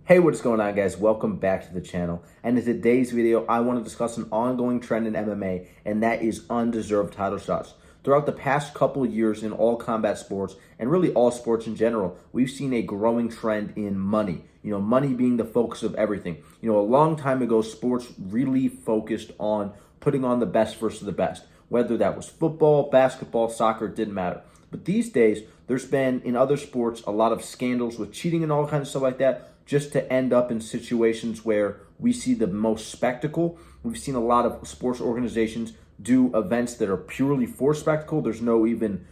Hey, what's going on, guys? Welcome back to the channel. And in today's video, I want to discuss an ongoing trend in MMA, and that is undeserved title shots. Throughout the past couple of years in all combat sports, and really all sports in general, we've seen a growing trend in money. Money being the focus of everything. A long time ago, sports really focused on putting on the best versus the best. Whether that was football, basketball, soccer, it didn't matter. But these days, there's been, in other sports, a lot of scandals with cheating and all kinds of stuff like that, just to end up in situations where we see the most spectacle. We've seen a lot of sports organizations do events that are purely for spectacle. There's no even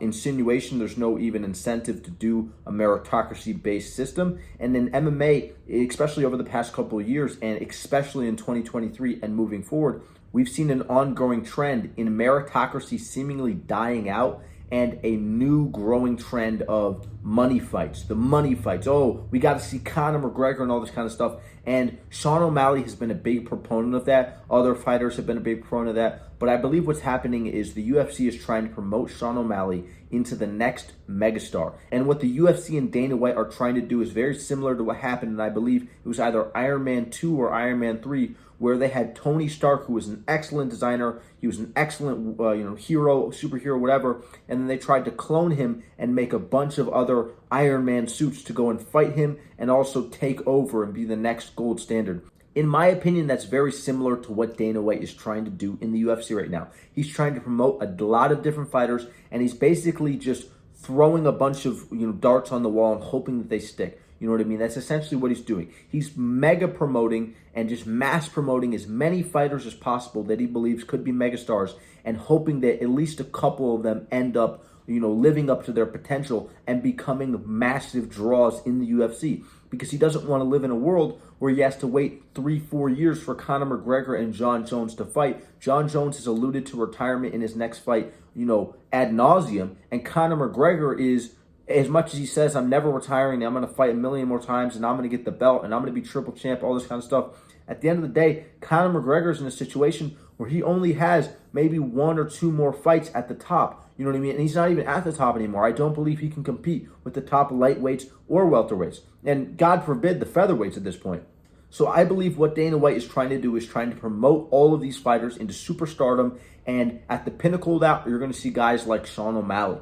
insinuation. There's no even incentive to do a meritocracy-based system. And in MMA, especially over the past couple of years, and especially in 2023 and moving forward, we've seen an ongoing trend in meritocracy seemingly dying out and a new growing trend of money fights. The money fights. Oh, we got to see Conor McGregor and all this kind of stuff. And Sean O'Malley has been a big proponent of that. Other fighters have been a big proponent of that. But I believe what's happening is the UFC is trying to promote Sean O'Malley into the next megastar. And what the UFC and Dana White are trying to do is very similar to what happened, and I believe it was either Iron Man 2 or Iron Man 3, where they had Tony Stark, who was an excellent designer. He was an excellent, hero, superhero, whatever. And then they tried to clone him and make a bunch of other Iron Man suits to go and fight him and also take over and be the next gold standard. In my opinion, that's very similar to what Dana White is trying to do in the UFC right now. He's trying to promote a lot of different fighters, and he's basically just throwing a bunch of darts on the wall and hoping that they stick. You know what I mean? That's essentially what he's doing. He's mega promoting and just mass promoting as many fighters as possible that he believes could be megastars, and hoping that at least a couple of them end up, living up to their potential and becoming massive draws in the UFC. Because he doesn't want to live in a world where he has to wait 3-4 years for Conor McGregor and Jon Jones to fight. Jon Jones has alluded to retirement in his next fight, ad nauseum. And Conor McGregor is, as much as he says, I'm never retiring, I'm going to fight a million more times, and I'm going to get the belt, and I'm going to be triple champ, all this kind of stuff. At the end of the day, Conor McGregor's in a situation where he only has maybe 1 or 2 more fights at the top. You know what I mean? And he's not even at the top anymore. I don't believe he can compete with the top lightweights or welterweights. And God forbid the featherweights at this point. So I believe what Dana White is trying to do is trying to promote all of these fighters into superstardom. And at the pinnacle of that, you're going to see guys like Sean O'Malley,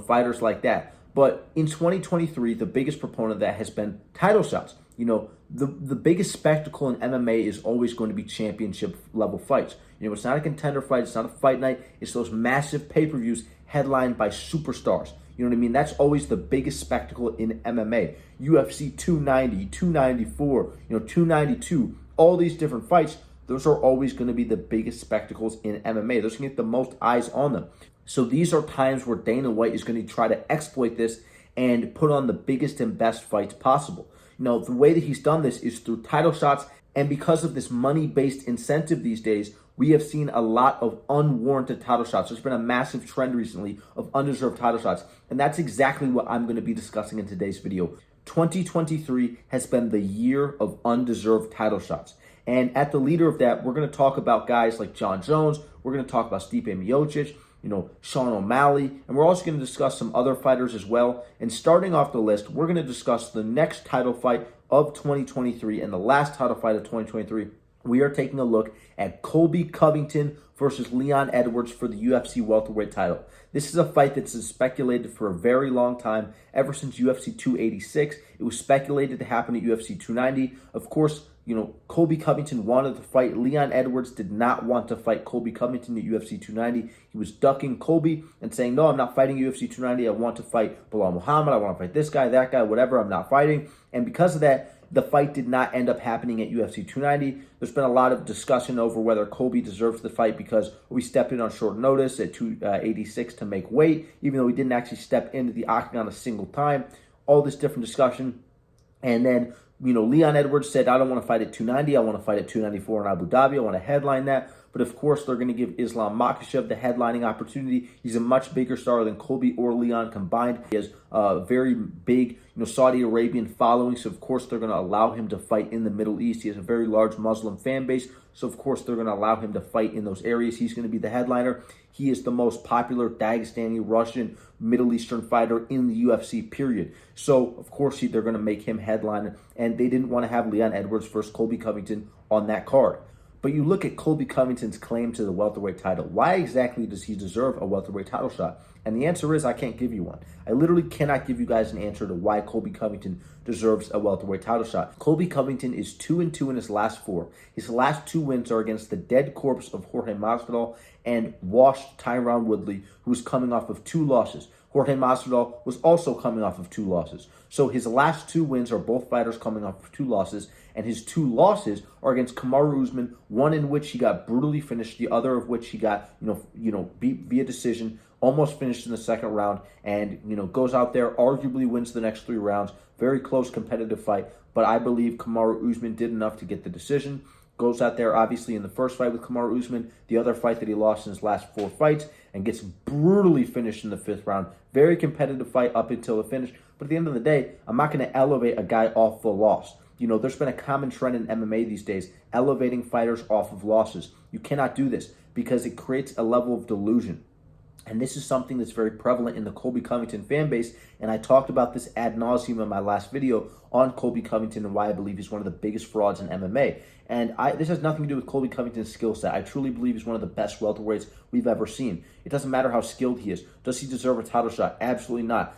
fighters like that. But in 2023, the biggest proponent of that has been title shots. The biggest spectacle in MMA is always going to be championship level fights. It's not a contender fight. It's not a fight night. It's those massive pay-per-views headlined by superstars. You know what I mean? That's always the biggest spectacle in MMA. UFC 290, 294, 292, all these different fights, those are always going to be the biggest spectacles in MMA. Those can get the most eyes on them. So these are times where Dana White is going to try to exploit this and put on the biggest and best fights possible. The way that he's done this is through title shots, and because of this money-based incentive these days, we have seen a lot of unwarranted title shots. There's been a massive trend recently of undeserved title shots, and that's exactly what I'm going to be discussing in today's video. 2023 has been the year of undeserved title shots. And at the leader of that, we're going to talk about guys like Jon Jones. We're going to talk about Stipe Miocic, Sean O'Malley, and we're also going to discuss some other fighters as well. And starting off the list, we're going to discuss the next title fight of 2023 and the last title fight of 2023. We are taking a look at Colby Covington versus Leon Edwards for the UFC welterweight title. This is a fight that's been speculated for a very long time, ever since UFC 286. It was speculated to happen at UFC 290. Of course, Colby Covington wanted to fight. Leon Edwards did not want to fight Colby Covington at UFC 290. He was ducking Colby and saying, no, I'm not fighting UFC 290. I want to fight Bilal Muhammad. I want to fight this guy, that guy, whatever. I'm not fighting. And because of that, the fight did not end up happening at UFC 290. There's been a lot of discussion over whether Colby deserves the fight because we stepped in on short notice at 286 to make weight, even though we didn't actually step into the octagon a single time. All this different discussion. And then, Leon Edwards said, I don't want to fight at 290. I want to fight at 294 in Abu Dhabi. I want to headline that. But of course, they're going to give Islam Makhachev the headlining opportunity. He's a much bigger star than Colby or Leon combined. He has a very big, Saudi Arabian following, so of course they're going to allow him to fight in the Middle East. He has a very large Muslim fan base, so of course they're going to allow him to fight in those areas. He's going to be the headliner. He is the most popular Dagestani Russian Middle Eastern fighter in the UFC, period. So, of course, they're going to make him headliner, and they didn't want to have Leon Edwards versus Colby Covington on that card. But you look at Colby Covington's claim to the welterweight title. Why exactly does he deserve a welterweight title shot? And the answer is I can't give you one. I literally cannot give you guys an answer to why Colby Covington deserves a welterweight title shot. Colby Covington is 2-2 in his last 4. His last 2 wins are against the dead corpse of Jorge Masvidal and washed Tyron Woodley, who is coming off of 2 losses. Jorge Masvidal was also coming off of 2 losses. So his last 2 wins are both fighters coming off of 2 losses, and his 2 losses are against Kamaru Usman, one in which he got brutally finished, the other of which he got, beat via decision, almost finished in the second round, and, goes out there, arguably wins the next 3 rounds. Very close competitive fight, but I believe Kamaru Usman did enough to get the decision. Goes out there, obviously, in the first fight with Kamaru Usman, the other fight that he lost in his last 4 fights, and gets brutally finished in the 5th round. Very competitive fight up until the finish. But at the end of the day, I'm not going to elevate a guy off the loss. There's been a common trend in MMA these days, elevating fighters off of losses. You cannot do this because it creates a level of delusion. And this is something that's very prevalent in the Colby Covington fan base. And I talked about this ad nauseum in my last video on Colby Covington and why I believe he's one of the biggest frauds in MMA. And this has nothing to do with Colby Covington's skill set. I truly believe he's one of the best welterweights we've ever seen. It doesn't matter how skilled he is. Does he deserve a title shot? Absolutely not.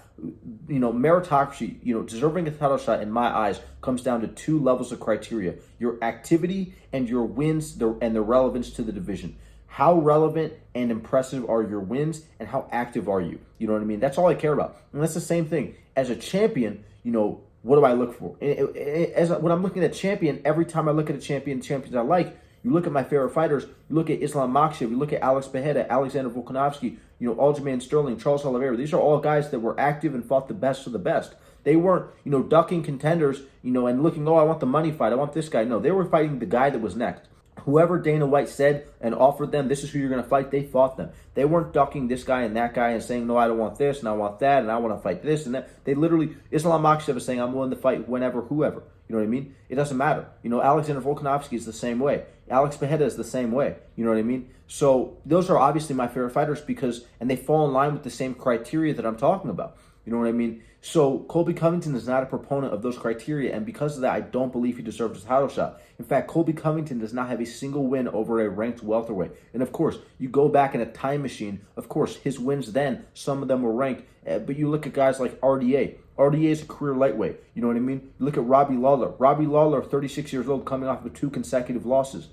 Meritocracy, deserving a title shot in my eyes comes down to 2 levels of criteria: your activity and your wins and the relevance to the division. How relevant and impressive are your wins, and how active are you? You know what I mean? That's all I care about. And that's the same thing. As a champion, what do I look for? When I'm looking at champion, every time I look at a champions I like, you look at my favorite fighters, you look at Islam Makhachev, you look at Alex Pereira, Alexander Volkanovski, Aljamain Sterling, Charles Oliveira. These are all guys that were active and fought the best of the best. They weren't, ducking contenders, and looking, I want the money fight, I want this guy. No, they were fighting the guy that was next. Whoever Dana White said and offered them, this is who you're going to fight, they fought them. They weren't ducking this guy and that guy and saying, no, I don't want this and I want that and I want to fight this and that. They literally, Islam Makhachev is saying, I'm willing to fight whenever, whoever. You know what I mean? It doesn't matter. Alexander Volkanovski is the same way. Alex Pereira is the same way. You know what I mean? So those are obviously my favorite fighters and they fall in line with the same criteria that I'm talking about. You know what I mean? So Colby Covington is not a proponent of those criteria, and because of that, I don't believe he deserves a title shot. In fact, Colby Covington does not have a single win over a ranked welterweight. And of course, you go back in a time machine, of course, his wins then, some of them were ranked, but you look at guys like RDA. RDA is a career lightweight. You know what I mean? You look at Robbie Lawler. Robbie Lawler, 36 years old, coming off of 2 consecutive losses.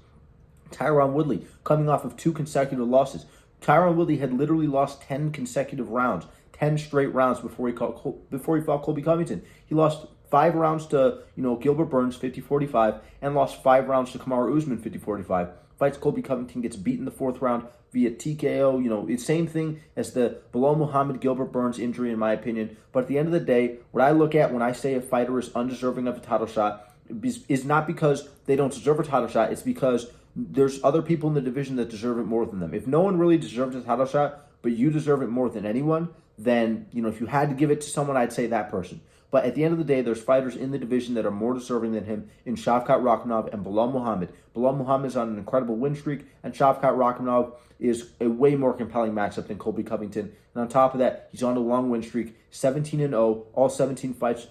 Tyron Woodley, coming off of 2 consecutive losses. Tyron Woodley had literally lost 10 consecutive rounds. 10 straight rounds before he fought Colby Covington. He lost 5 rounds to, Gilbert Burns, 50-45, and lost 5 rounds to Kamaru Usman, 50-45. Fights Colby Covington, gets beaten in the 4th round via TKO. It's same thing as the Bilal Muhammad Gilbert Burns injury, in my opinion. But at the end of the day, what I look at when I say a fighter is undeserving of a title shot is not because they don't deserve a title shot. It's because there's other people in the division that deserve it more than them. If no one really deserves a title shot, but you deserve it more than anyone, then, if you had to give it to someone, I'd say that person. But at the end of the day, there's fighters in the division that are more deserving than him in Shavkat Rakhmonov and Bilal Muhammad. Bilal Muhammad is on an incredible win streak, and Shavkat Rakhmonov is a way more compelling matchup than Colby Covington. And on top of that, he's on a long win streak, 17-0. All 17 fights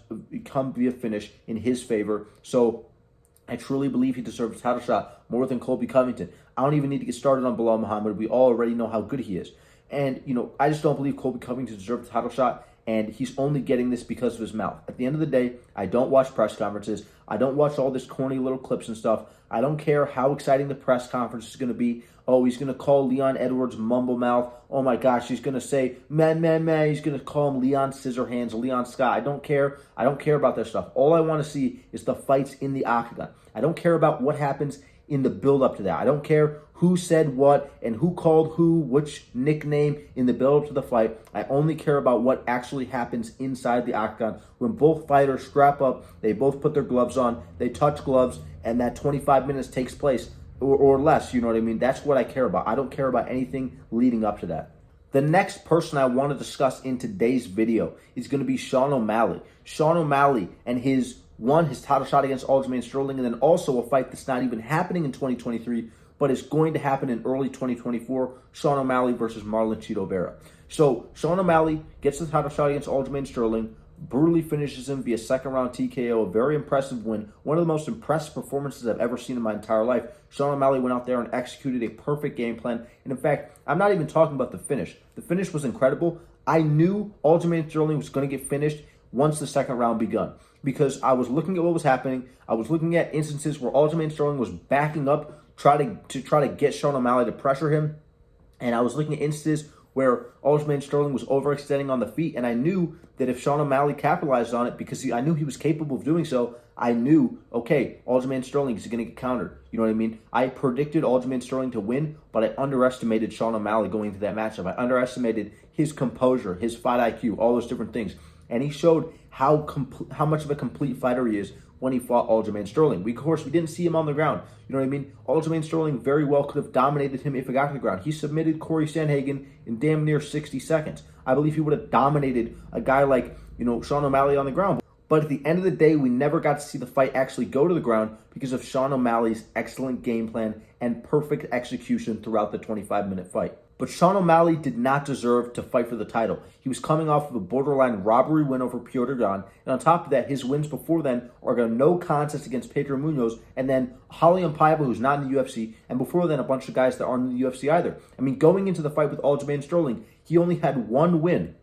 come via finish in his favor. So I truly believe he deserves a title shot more than Colby Covington. I don't even need to get started on Bilal Muhammad. We all already know how good he is. And, I just don't believe Colby Covington deserves a title shot, and he's only getting this because of his mouth. At the end of the day, I don't watch press conferences. I don't watch all this corny little clips and stuff. I don't care how exciting the press conference is going to be. Oh, he's going to call Leon Edwards mumble mouth. Oh, my gosh, he's going to say, man. He's going to call him Leon Scissorhands, Leon Scott. I don't care. I don't care about that stuff. All I want to see is the fights in the octagon. I don't care about what happens in the build-up to that. I don't care who said what and who called who, which nickname in the build-up to the fight. I only care about what actually happens inside the octagon. When both fighters strap up, they both put their gloves on, they touch gloves, and that 25 minutes takes place. or less, you know what I mean? That's what I care about. I don't care about anything leading up to that. The next person I want to discuss in today's video is going to be Sean O'Malley. Sean O'Malley and his title shot against Aljamain Sterling, and then also a fight that's not even happening in 2023, but is going to happen in early 2024, Sean O'Malley versus Marlon Chito Vera. So Sean O'Malley gets the title shot against Aljamain Sterling, brutally finishes him via second-round TKO, a very impressive win, one of the most impressive performances I've ever seen in my entire life. Sean O'Malley went out there and executed a perfect game plan, and in fact, I'm not even talking about the finish. The finish was incredible. I knew Aljamain Sterling was going to get finished once the second round begun, because I was looking at what was happening. I was looking at instances where Aljamain Sterling was backing up, to try to get Sean O'Malley to pressure him, and I was looking at instances where Aljamain Sterling was overextending on the feet, and I knew that if Sean O'Malley capitalized on it, because I knew he was capable of doing so, I knew, okay, Aljamain Sterling is going to get countered. You know what I mean? I predicted Aljamain Sterling to win, but I underestimated Sean O'Malley going into that matchup. I underestimated his composure, his fight IQ, all those different things. And he showed how much of a complete fighter he is when he fought Aljamain Sterling. Of course, we didn't see him on the ground. You know what I mean? Aljamain Sterling very well could have dominated him if it got to the ground. He submitted Corey Sandhagen in damn near 60 seconds. I believe he would have dominated a guy like, Sean O'Malley on the ground. But at the end of the day, we never got to see the fight actually go to the ground because of Sean O'Malley's excellent game plan and perfect execution throughout the 25-minute fight. But Sean O'Malley did not deserve to fight for the title. He was coming off of a borderline robbery win over Petr Yan, and on top of that, his wins before then are a no contest against Pedro Munoz, and then Raulian Paiva, who's not in the UFC, and before then, a bunch of guys that aren't in the UFC either. I mean, going into the fight with Aljamain Sterling, he only had one win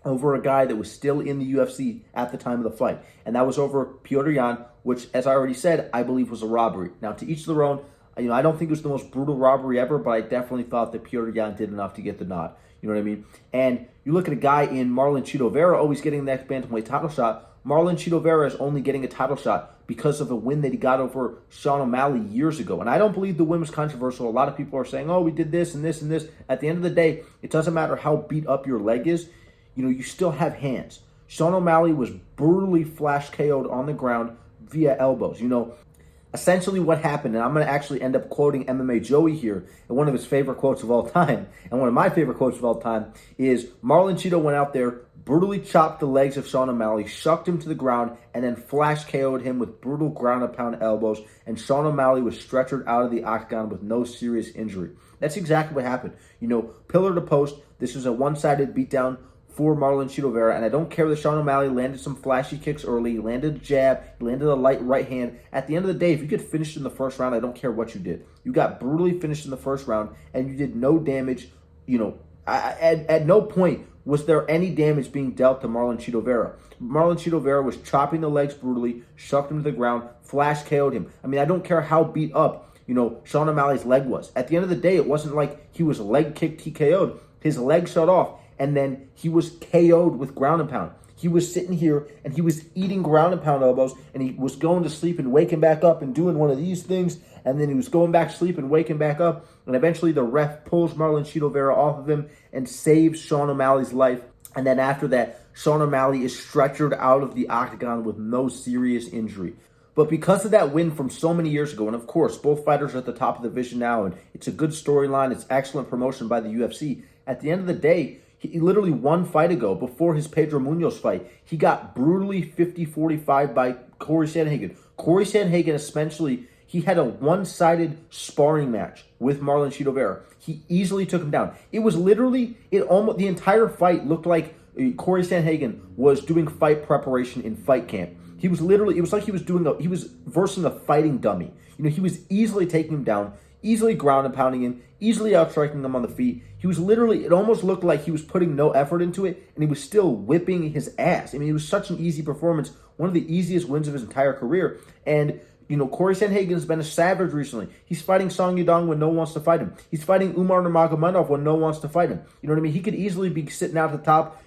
over a guy that was still in the UFC at the time of the fight, and that was over Petr Yan, which, as I already said, I believe was a robbery. Now, to each their own. I don't think it was the most brutal robbery ever, but I definitely thought that Petr Yan did enough to get the nod. You know what I mean? And you look at a guy in Marlon Chito Vera always getting the next bantamweight title shot. Marlon Chito Vera is only getting a title shot because of a win that he got over Sean O'Malley years ago. And I don't believe the win was controversial. A lot of people are saying, oh, we did this and this and this. At the end of the day, it doesn't matter how beat up your leg is. You still have hands. Sean O'Malley was brutally flash KO'd on the ground via elbows. Essentially what happened, and I'm going to actually end up quoting MMA Joey here, and one of his favorite quotes of all time, and one of my favorite quotes of all time, is Marlon Chito went out there, brutally chopped the legs of Sean O'Malley, shucked him to the ground, and then flash KO'd him with brutal ground-and-pound elbows, and Sean O'Malley was stretchered out of the octagon with no serious injury. That's exactly what happened. Pillar to post, this was a one-sided beatdown for Marlon Chito Vera, and I don't care that Sean O'Malley landed some flashy kicks early, he landed a jab, he landed a light right hand. At the end of the day, if you get finished in the first round, I don't care what you did. You got brutally finished in the first round, and you did no damage. At no point was there any damage being dealt to Marlon Chito Vera. Marlon Chito Vera was chopping the legs brutally, shoved him to the ground, flash KO'd him. I don't care how beat up, Sean O'Malley's leg was. At the end of the day, it wasn't like he was leg kicked, TKO'd. His leg shut off, and then he was KO'd with ground and pound. He was sitting here, and he was eating ground and pound elbows, and he was going to sleep and waking back up and doing one of these things, and then he was going back to sleep and waking back up, and eventually the ref pulls Marlon Chito Vera off of him and saves Sean O'Malley's life. And then after that, Sean O'Malley is stretchered out of the octagon with no serious injury. But because of that win from so many years ago, and of course, both fighters are at the top of the division now, and it's a good storyline, it's excellent promotion by the UFC, at the end of the day, he literally one fight ago, before his Pedro Munoz fight, he got brutally 50-45 by Corey Sandhagen. Corey Sandhagen essentially, he had a one-sided sparring match with Marlon Chito Vera. He easily took him down. It was literally, the entire fight looked like Corey Sandhagen was doing fight preparation in fight camp. He was literally, it was like he was versing a fighting dummy. He was easily taking him down, easily ground and pounding him, easily outstriking him on the feet. He was literally, it almost looked like he was putting no effort into it, and he was still whipping his ass. It was such an easy performance, one of the easiest wins of his entire career. And Corey Sandhagen's been a savage recently. He's fighting Song Yadong when no one wants to fight him. He's fighting Umar Nurmagomedov when no one wants to fight him. You know what I mean? He could easily be sitting out at the top,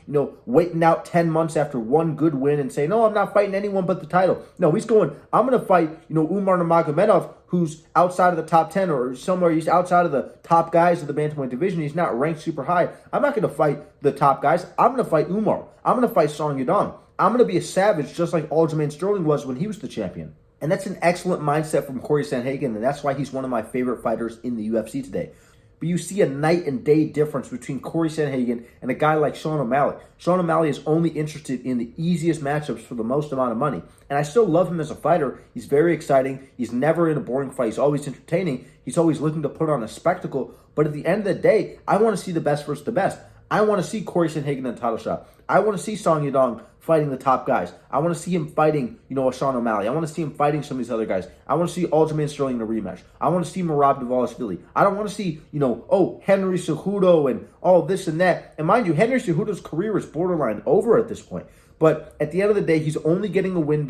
waiting out 10 months after one good win and saying, no, I'm not fighting anyone but the title. No, he's going, I'm going to fight, Umar Nurmagomedov, who's outside of the top 10 or somewhere. He's outside of the top guys of the bantamweight division. He's not ranked super high. I'm not going to fight the top guys. I'm going to fight Umar. I'm going to fight Song Yadong. I'm going to be a savage just like Aljamain Sterling was when he was the champion. And that's an excellent mindset from Corey San Haagen, and that's why he's one of my favorite fighters in the UFC today. But you see a night and day difference between Corey San Haagen and a guy like Sean O'Malley. Sean O'Malley is only interested in the easiest matchups for the most amount of money. And I still love him as a fighter. He's very exciting. He's never in a boring fight. He's always entertaining. He's always looking to put on a spectacle. But at the end of the day, I want to see the best versus the best. I want to see Corey San Haagen in a title shot. I want to see Song Yadong fighting the top guys. I want to see him fighting, a Sean O'Malley. I want to see him fighting some of these other guys. I want to see Aljamain Sterling in a rematch. I want to see Merab Dvalishvili. I don't want to see, Henry Cejudo and all this and that. And mind you, Henry Cejudo's career is borderline over at this point. But at the end of the day, he's only getting a win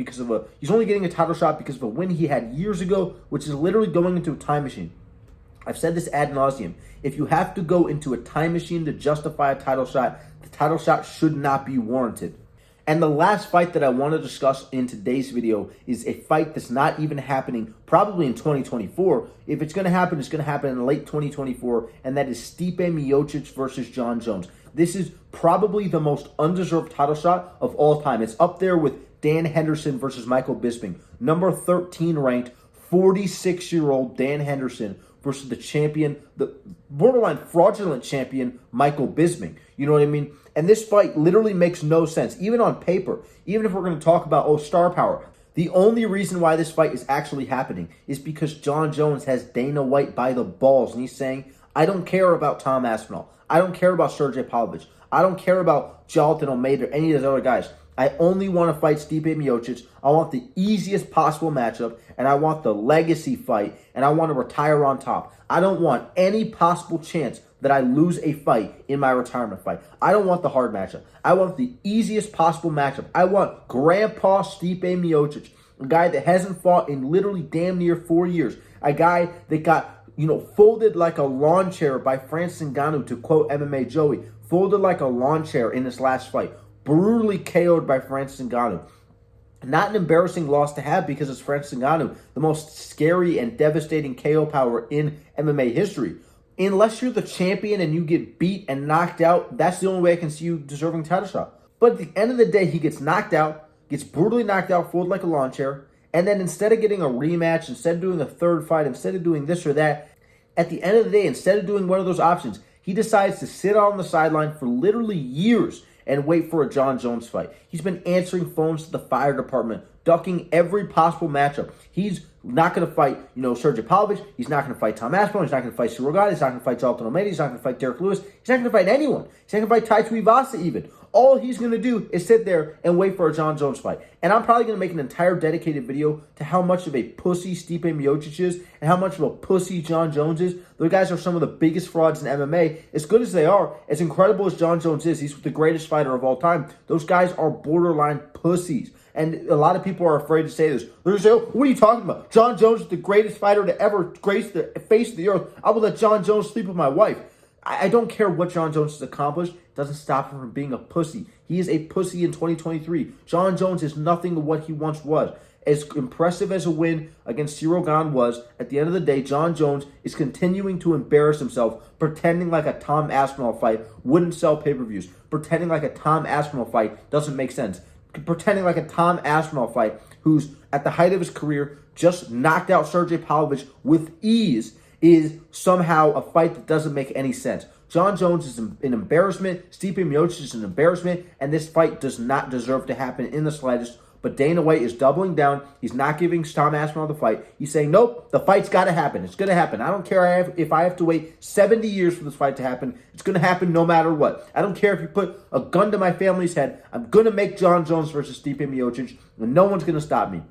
he's only getting a title shot because of a win he had years ago, which is literally going into a time machine. I've said this ad nauseum. If you have to go into a time machine to justify a title shot, the title shot should not be warranted. And the last fight that I want to discuss in today's video is a fight that's not even happening probably in 2024. If it's going to happen, it's going to happen in late 2024, and that is Stipe Miocic versus Jon Jones. This is probably the most undeserved title shot of all time. It's up there with Dan Henderson versus Michael Bisping. Number 13 ranked, 46-year-old Dan Henderson versus the champion, the borderline fraudulent champion, Michael Bisping. You know what I mean? And this fight literally makes no sense, even on paper, even if we're going to talk about, star power. The only reason why this fight is actually happening is because Jon Jones has Dana White by the balls, and he's saying, I don't care about Tom Aspinall. I don't care about Sergey Pavlovich. I don't care about Jonathan Almeida or any of those other guys. I only want to fight Stipe Miocic. I want the easiest possible matchup, and I want the legacy fight, and I want to retire on top. I don't want any possible chance that I lose a fight in my retirement fight. I don't want the hard matchup. I want the easiest possible matchup. I want Grandpa Stipe Miocic, a guy that hasn't fought in literally damn near 4 years, a guy that got, folded like a lawn chair by Francis Ngannou, to quote MMA Joey, folded like a lawn chair in his last fight, brutally KO'd by Francis Ngannou. Not an embarrassing loss to have because it's Francis Ngannou, the most scary and devastating KO power in MMA history. Unless you're the champion and you get beat and knocked out, that's the only way I can see you deserving title shot. But at the end of the day, he gets knocked out, gets brutally knocked out, folded like a lawn chair, and then instead of getting a rematch, instead of doing a third fight, instead of doing this or that, at the end of the day, instead of doing one of those options, he decides to sit on the sideline for literally years and wait for a Jon Jones fight. He's been answering phones to the fire department, ducking every possible matchup. He's not going to fight, Sergey Pavlovich. He's not going to fight Tom Aspinall. He's not going to fight Cyril Gane. He's not going to fight Jonathan Almeida. He's not going to fight Derek Lewis. He's not going to fight anyone. He's not going to fight Tai Tuivasa even. All he's going to do is sit there and wait for a Jon Jones fight. And I'm probably going to make an entire dedicated video to how much of a pussy Stipe Miocic is and how much of a pussy Jon Jones is. Those guys are some of the biggest frauds in MMA. As good as they are, as incredible as Jon Jones is, he's the greatest fighter of all time. Those guys are borderline pussies. And a lot of people are afraid to say this. They're going to say, what are you talking about? Jon Jones is the greatest fighter to ever grace the face of the earth. I will let Jon Jones sleep with my wife. I don't care what Jon Jones has accomplished. It doesn't stop him from being a pussy. He is a pussy in 2023. Jon Jones is nothing of what he once was. As impressive as a win against Cyril Gane was, at the end of the day, Jon Jones is continuing to embarrass himself, pretending like a Tom Aspinall fight wouldn't sell pay-per-views, pretending like a Tom Aspinall fight doesn't make sense, pretending like a Tom Aspinall fight who's at the height of his career just knocked out Sergey Pavlovich with ease is somehow a fight that doesn't make any sense. Jon Jones is an embarrassment. Stipe Miocic is an embarrassment, and this fight does not deserve to happen in the slightest. But Dana White is doubling down. He's not giving Tom Aspinall the fight. He's saying, nope, the fight's got to happen. It's going to happen. I don't care if I have to wait 70 years for this fight to happen. It's going to happen no matter what. I don't care if you put a gun to my family's head. I'm going to make Jon Jones versus Stipe Miocic, and no one's going to stop me.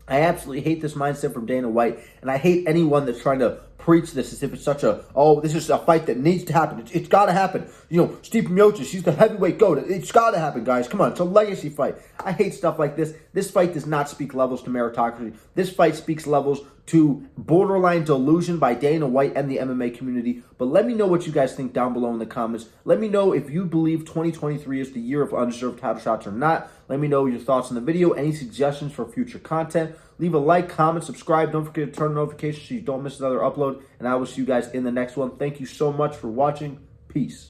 I absolutely hate this mindset from Dana White, and I hate anyone that's trying to preach this as if it's such a, this is a fight that needs to happen. It's got to happen. Stipe Miocic, he's the heavyweight GOAT. It's got to happen, guys. Come on, it's a legacy fight. I hate stuff like this. This fight does not speak levels to meritocracy. This fight speaks levels to borderline delusion by Dana White and the MMA community. But let me know what you guys think down below in the comments. Let me know if you believe 2023 is the year of undeserved title shots or not. Let me know your thoughts on the video, any suggestions for future content. Leave a like, comment, subscribe. Don't forget to turn on notifications so you don't miss another upload. And I will see you guys in the next one. Thank you so much for watching. Peace.